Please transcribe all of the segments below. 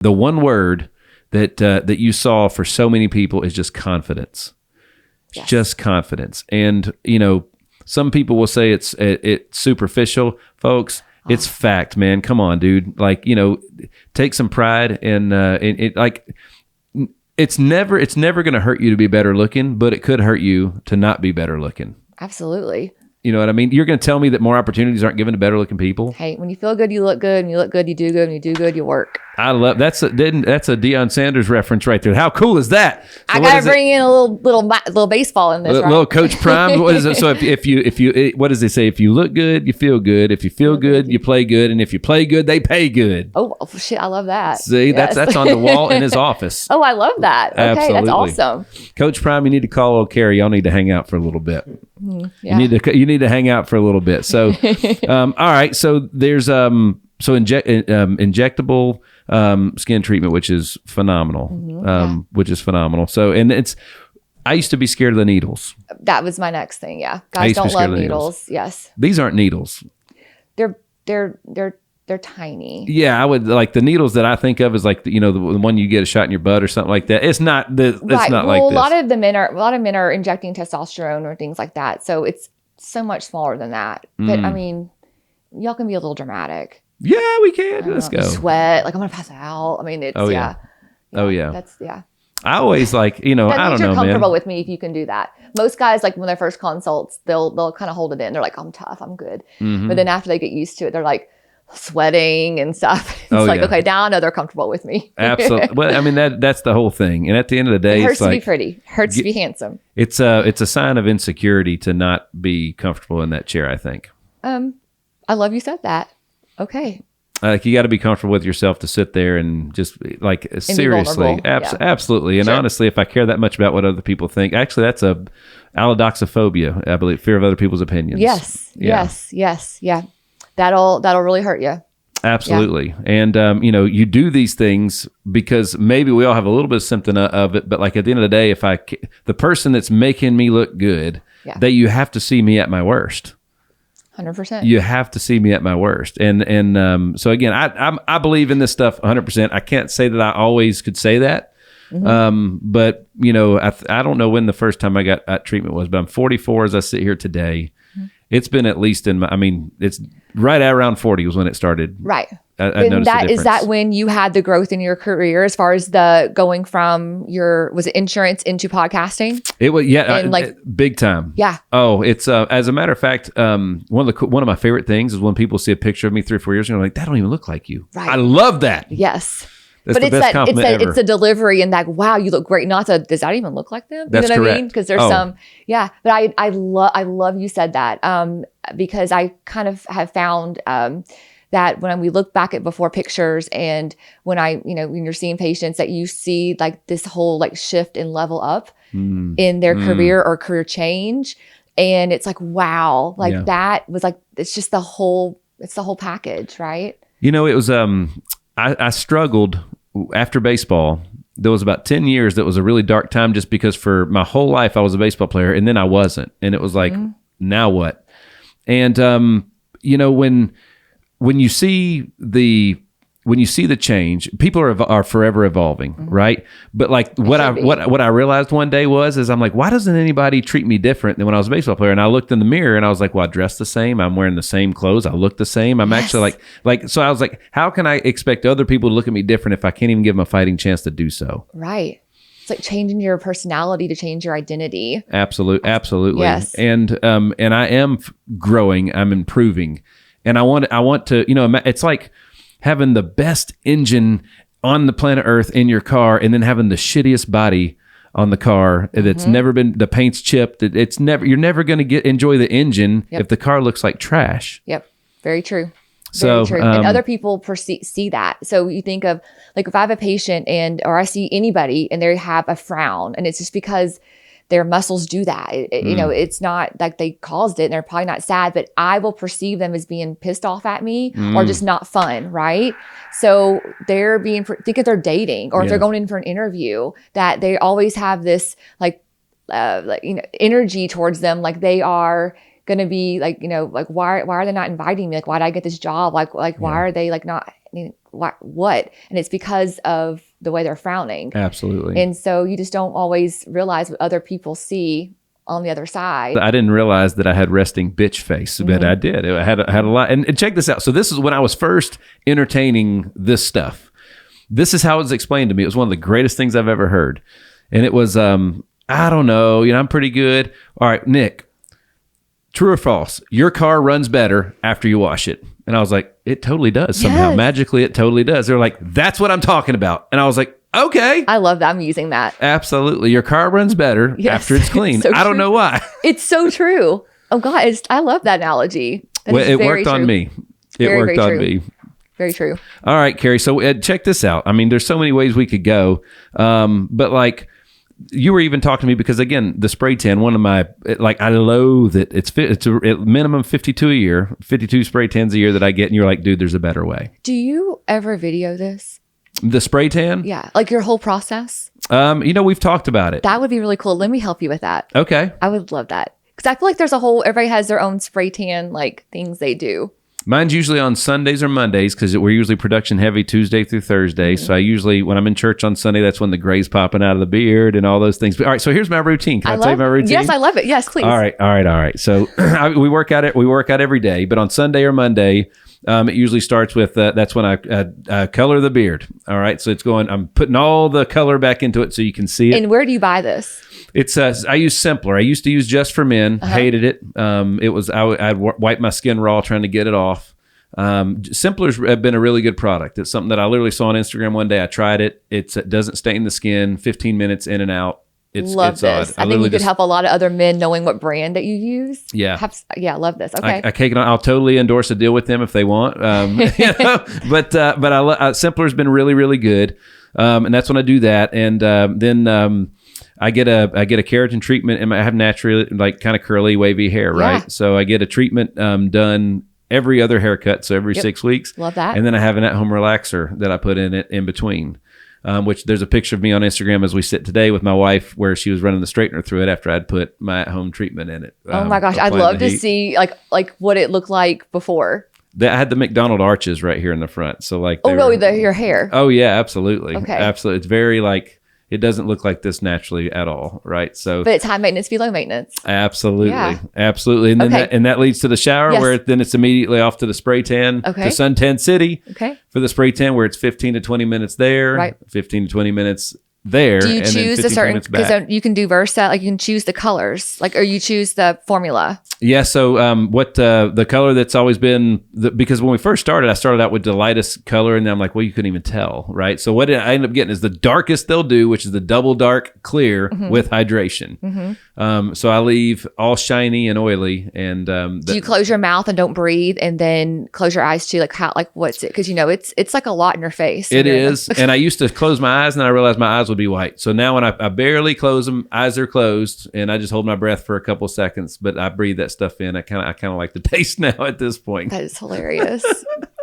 The one word that you saw for so many people is just confidence. Yes. Just confidence. And, some people will say it's superficial, folks. It's fact, man. Come on, dude. Like, take some pride in it. Like, it's never going to hurt you to be better looking, but it could hurt you to not be better looking. Absolutely. You know what I mean? You're going to tell me that more opportunities aren't given to better looking people? Hey, when you feel good, you look good. When you look good, you do good. When you do good, you work. I love that's a Deion Sanders reference right there. How cool is that? So I gotta bring in a little baseball in this, right? Little Coach Prime. What is it? So if you what does they say? If you look good, you feel good. If you feel good, you play good. And if you play good, they pay good. Oh shit! I love that. See, yes. that's on the wall in his office. Oh, I love that. Okay, Absolutely. That's awesome. Coach Prime, you need to call old Carrie. Y'all need to hang out for a little bit. Yeah. You need to hang out for a little bit. So, all right. So there's injectable skin treatment, which is phenomenal. Which is phenomenal. So, and I used to be scared of the needles. That was my next thing. Yeah, guys don't love needles. Yes, these aren't needles. They're tiny. Yeah, I would like the needles that I think of as like the one you get a shot in your butt or something like that. It's not it's not like this. A lot of men are injecting testosterone or things like that. So it's so much smaller than that. But I mean, y'all can be a little dramatic. Yeah, we can. Let's go. Sweat, like I'm gonna pass out. I mean, it's Oh yeah. That's I always like, that I don't means know, you're comfortable man. with me if you can do that. Most guys, like when their first consults, they'll kind of hold it in. They're like, I'm tough, I'm good. But then after they get used to it, they're like sweating and stuff. It's okay, now I know they're comfortable with me. Absolutely. Well, I mean that's the whole thing. And at the end of the day, it hurts it's to be pretty. Hurts to be handsome. It's a sign of insecurity to not be comfortable in that chair, I think. I love you said that. Okay. Like you got to be comfortable with yourself to sit there and just like seriously, absolutely. And honestly, if I care that much about what other people think, actually, that's a allodoxophobia. I believe fear of other people's opinions. Yes. Yeah. That'll really hurt you. Absolutely. Yeah. And, you do these things because maybe we all have a little bit of symptom of it, but like at the end of the day, the person that's making me look good, that you have to see me at my worst. 100%. You have to see me at my worst. And so again, I believe in this stuff 100%. I can't say that I always could say that. But I don't know when the first time I got that treatment was, but I'm 44 as I sit here today. It's been at least it's right at around 40 was when it started. Right. I noticed the difference. Is that when you had the growth in your career as far as the going from was it insurance into podcasting? It was, big time. Yeah. Oh, it's, as a matter of fact, one of my favorite things is when people see a picture of me 3 or 4 years ago and they're like, that don't even look like you. Right. I love that. Yes. That's the best compliment ever. It's a delivery and like, wow, you look great. Not does that even look like them? That's what correct. I mean? Because there's but I love you said that because I kind of have found that when we look back at before pictures and when when you're seeing patients that you see like this whole like shift and level up in their career or career change. And it's like, wow, like that was like, it's just the whole package, right? It was, I struggled after baseball. There was about 10 years that was a really dark time just because for my whole life I was a baseball player and then I wasn't. And it was like, now what? And, when you see the change, people are forever evolving, right? But like what I realized one day is I'm like, why doesn't anybody treat me different than when I was a baseball player? And I looked in the mirror and I was like, well, I dress the same. I'm wearing the same clothes. I look the same. I'm actually like, so I was like, how can I expect other people to look at me different if I can't even give them a fighting chance to do so? Right. It's like changing your personality to change your identity. Absolutely. Yes. And I am growing. I'm improving. And I want to, it's like having the best engine on the planet Earth in your car and then having the shittiest body on the car that's never been, the paint's chipped. You're never going to enjoy the engine if the car looks like trash. Yep. Very true. So, very true. And other people see that. So you think of like, if I have a patient or I see anybody and they have a frown and it's just because their muscles do that. It's not like they caused it and they're probably not sad, but I will perceive them as being pissed off at me or just not fun, right? So they're think if they're dating or if they're going in for an interview, that they always have this energy towards them, like they are going to be like, like why are they not inviting me? Like, why did I get this job? Like why are they like not, what? And it's because of the way they're frowning. Absolutely. And so you just don't always realize what other people see on the other side. I didn't realize that I had resting bitch face, but I did. I had a lot. And check this out. So this is when I was first entertaining this stuff. This is how it was explained to me. It was one of the greatest things I've ever heard. And it was, I don't know, I'm pretty good. All right, Nick, true or false? Your car runs better after you wash it. And I was like, it totally does somehow. Yes. Magically, it totally does. They're like, that's what I'm talking about. And I was like, okay. I love that. I'm using that. Absolutely. Your car runs better after it's clean. So I don't know why. It's so true. Oh God, I love that analogy. That Well, is it very worked on true. me. It Very, worked very on true. me. Very true. All right, Carrie. So check this out. I mean, there's so many ways we could go. But like, you were even talking to me because, again, the spray tan, one of my, like, I loathe it. It's a minimum 52 a year, 52 spray tans a year that I get. And you're like, dude, there's a better way. Do you ever video this? The spray tan? Yeah. Like your whole process? We've talked about it. That would be really cool. Let me help you with that. Okay. I would love that. Because I feel like everybody has their own spray tan, like things they do. Mine's usually on Sundays or Mondays because we're usually production heavy Tuesday through Thursday. So I usually, when I'm in church on Sunday, that's when the gray's popping out of the beard and all those things. But all right, so here's my routine. Can I tell you my routine? Yes, I love it. Yes, please. All right. So we work out every day, but on Sunday or Monday, it usually starts with that's when I color the beard. All right, so I'm putting all the color back into it so you can see it. And where do you buy this? It's I use Simpler. I used to use Just for Men. Hated it. I'd wipe my skin raw trying to get it off. Simpler's been a really good product. It's something that I literally saw on Instagram one day. I tried it. It doesn't stain the skin. 15 minutes in and out. Love this. I think you could help a lot of other men knowing what brand that you use. Yeah. Love this. Okay. I take it on. I'll totally endorse a deal with them if they want. But Simpler's been really, really good. And that's when I do that. And then I get a keratin treatment, and I have naturally like kind of curly, wavy hair, right? Yeah. So I get a treatment done every other haircut, so every 6 weeks. Love that. And then I have an at-home relaxer that I put in it in between. Which there's a picture of me on Instagram as we sit today with my wife where she was running the straightener through it after I'd put my at-home treatment in it. Oh my gosh, I'd love to see like what it looked like before. I had the McDonald arches right here in the front. So like, your hair. Oh yeah, absolutely. Okay. Absolutely. It's very like, it doesn't look like this naturally at all, right? So, but it's high maintenance, below maintenance. Absolutely, Yeah. Absolutely, and then that leads to the shower, Yes. where then it's immediately off to the spray tan, Okay. to Suntan City, Okay. for the spray tan, where it's 15 to 20 minutes there, Right. 15 to 20 minutes there. Do you and then choose 15 a certain, minutes back. because you can do Versa, like you can choose the colors, like, or you choose the formula. Yeah. So what the color that's always been, because when we first started, I started out with the lightest color, and then I'm like, well, you couldn't even tell, right? So what I end up getting is the darkest they'll do, which is the double dark clear with hydration. So I leave all shiny and oily. And Do you close your mouth and don't breathe, and then close your eyes too? Like what's it? Because it's like a lot in your face. It is. And I used to close my eyes, and then I realized my eyes would be white. So now when I barely close them, eyes are closed, and I just hold my breath for a couple seconds, but I breathe that stuff in. I kind of like the taste now at this point. That is hilarious.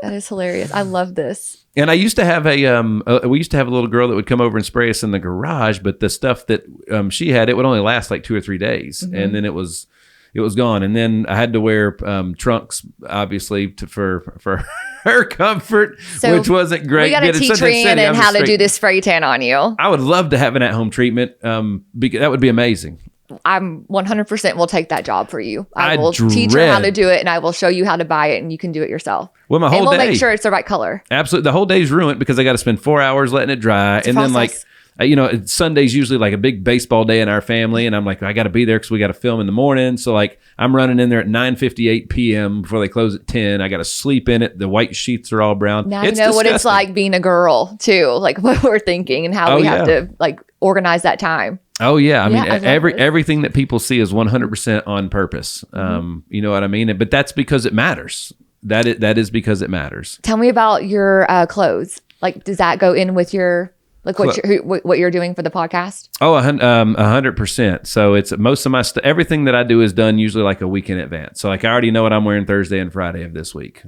That is hilarious. I love this. And I used to have we used to have a little girl that would come over and spray us in the garage, but the stuff that she had, it would only last like 2 or 3 days, and then it was gone. And then I had to wear trunks, obviously, for her comfort, So which wasn't great. We got to But in teach Sunset City, Rhiannon I'm how to straight- do this spray tan on you. I would love to have an at-home treatment. Because that would be amazing. I'm 100% will take that job for you. I I will teach her how to dread- do it, and I will show you how to buy it, and you can do it yourself. Well, my And whole we'll day, make sure it's the right color. absolutely, the whole day's ruined because I got to spend 4 hours letting it dry, a and then like. process. Sunday's usually like a big baseball day in our family, and I'm like, I got to be there because we got to film in the morning. So like, I'm running in there at 9:58 p.m. before they close at 10. I got to sleep in it. The white sheets are all brown. Now you know what it's like being a girl too, like what we're thinking and how we have to like organize that time. Oh yeah, I mean I love this. everything that people see is 100% on purpose. You know what I mean? But that's because it matters. That is because it matters. Tell me about your clothes. Like, does that go in with your like what you're doing for the podcast? Oh, 100%. So it's most of my stuff. Everything that I do is done usually like a week in advance. So like I already know what I'm wearing Thursday and Friday of this week,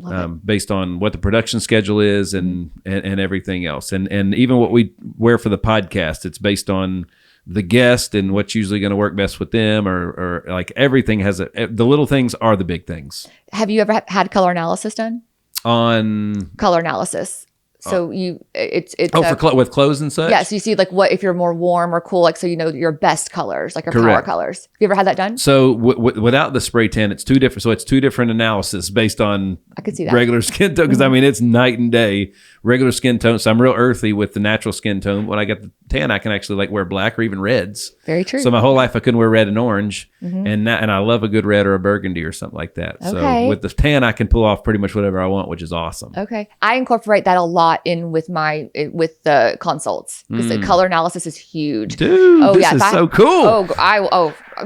based on what the production schedule is and everything else. And even what we wear for the podcast, it's based on the guest and what's usually going to work best with them, or like everything has the little things are the big things. Have you ever had color analysis done? On Color analysis. So it's with clothes and such. Yeah, so you see like what if you're more warm or cool, like so you know your best colors, like your power colors. Have you ever had that done? So without the spray tan, it's two different. So it's two different analysis based on I could see that regular skin tone because I mean it's night and day. Regular skin tone. So I'm real earthy with the natural skin tone. When I get the tan, I can actually like wear black or even reds. Very true. So my whole life I couldn't wear red and orange, and I love a good red or a burgundy or something like that. Okay. So with the tan, I can pull off pretty much whatever I want, which is awesome. Okay, I incorporate that a lot in with with the consults because the color analysis is huge. Dude, this is so cool.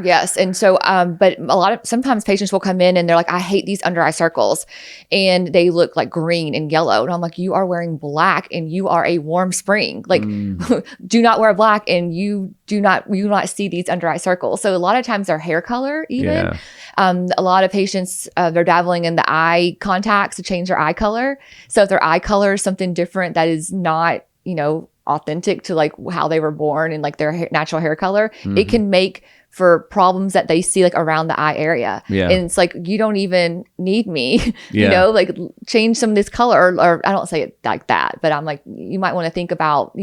Yes. And so, but sometimes patients will come in and they're like, I hate these under eye circles and they look like green and yellow. And I'm like, you are wearing black and you are a warm spring. Like do not wear black and you do not see these under eye circles. So a lot of times their hair color even, a lot of patients, they're dabbling in the eye contacts to change their eye color. So if their eye color is something different that is not, authentic to like how they were born and like their natural hair color, it can make for problems that they see like around the eye area. Yeah. And it's like, you don't even need me, like change some of this color or I don't say it like that, but I'm like, you might want to think about,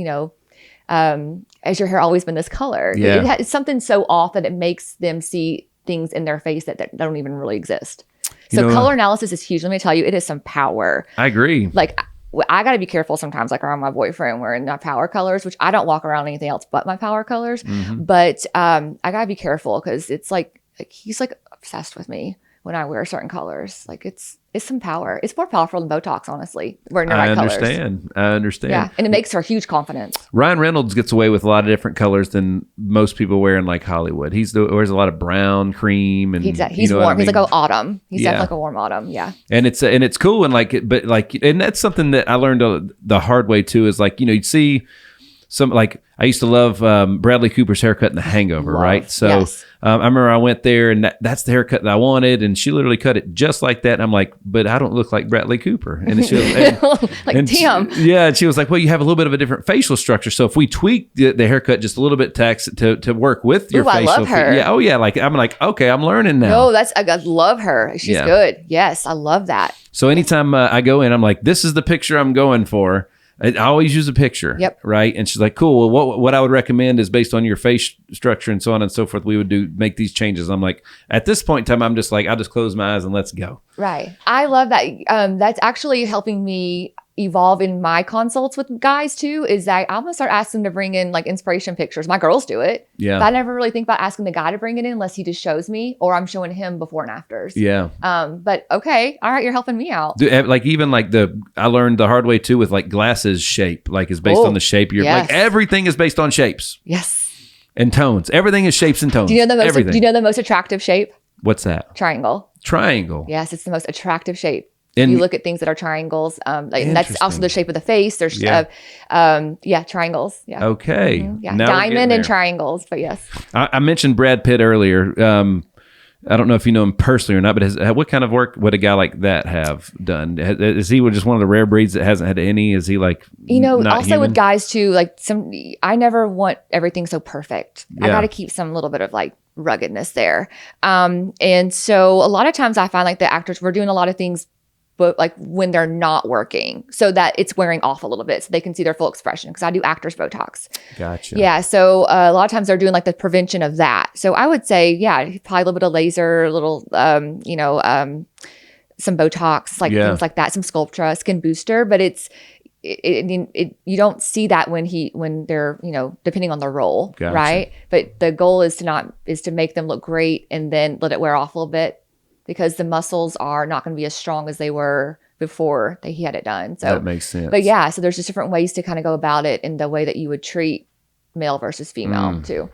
has your hair always been this color? Yeah. It's something so off that it makes them see things in their face that don't even really exist. So color analysis is huge. Let me tell you, it is some power. I agree. Like I got to be careful sometimes, like around my boyfriend wearing my power colors, which I don't walk around anything else but my power colors. But I got to be careful because it's like he's like obsessed with me when I wear certain colors. Like it's some power. It's more powerful than Botox, honestly, wearing the right colors. I understand. Yeah, and it makes her huge confidence. Ryan Reynolds gets away with a lot of different colors than most people wear in like Hollywood. Wears a lot of brown, cream, and he's warm. I mean? He's like autumn. He's definitely like a warm autumn. Yeah, and it's cool and and that's something that I learned the hard way too. Is like you'd see some like I used to love Bradley Cooper's haircut in The Hangover, right? So yes. I remember I went there and that's the haircut that I wanted, and she literally cut it just like that. And I'm like, but I don't look like Bradley Cooper. And she was, damn. And she was like, well, you have a little bit of a different facial structure. So if we tweak the haircut just a little bit to work with your facial, I love her. Yeah, Like I'm like, okay, I'm learning now. No, I love her. She's good. Yes, I love that. So anytime I go in, I'm like, this is the picture I'm going for. I always use a picture, right? And she's like, cool. Well, what I would recommend is based on your face structure and so on and so forth, we would make these changes. I'm like, at this point in time, I'm just like, I'll just close my eyes and let's go. Right. I love that. That's actually helping me evolve in my consults with guys too, is that I'm going to start asking them to bring in like inspiration pictures. My girls do it. Yeah. But I never really think about asking the guy to bring it in unless he just shows me or I'm showing him before and afters. Yeah. But okay. All right. You're helping me out. Like even like I learned the hard way too with like glasses shape, like is based on the shape. Like everything is based on shapes. Yes. And tones. Everything is shapes and tones. Do you know the most attractive shape? What's that? Triangle. Yes. It's the most attractive shape. And you look at things that are triangles, and that's also the shape of the face. There's, triangles. Yeah. Okay. Mm-hmm. Yeah. Diamond and triangles, but yes. I mentioned Brad Pitt earlier. I don't know if you know him personally or not, but what kind of work would a guy like that have done? Is he just one of the rare breeds that hasn't had any? Is he like, also human? With guys too, like I never want everything so perfect. I got to keep some little bit of like ruggedness there. And so a lot of times I find like the actors, we're doing a lot of things but like when they're not working so that it's wearing off a little bit so they can see their full expression because I do actors Botox. Gotcha. Yeah. So a lot of times they're doing like the prevention of that. So I would say, probably a little bit of laser, a little, some Botox, like things like that, some Sculptra, skin booster, but you don't see that when they're, depending on the role, right? But the goal is to make them look great and then let it wear off a little bit. Because the muscles are not going to be as strong as they were before he had it done. So that makes sense. But so there's just different ways to kind of go about it in the way that you would treat male versus female too.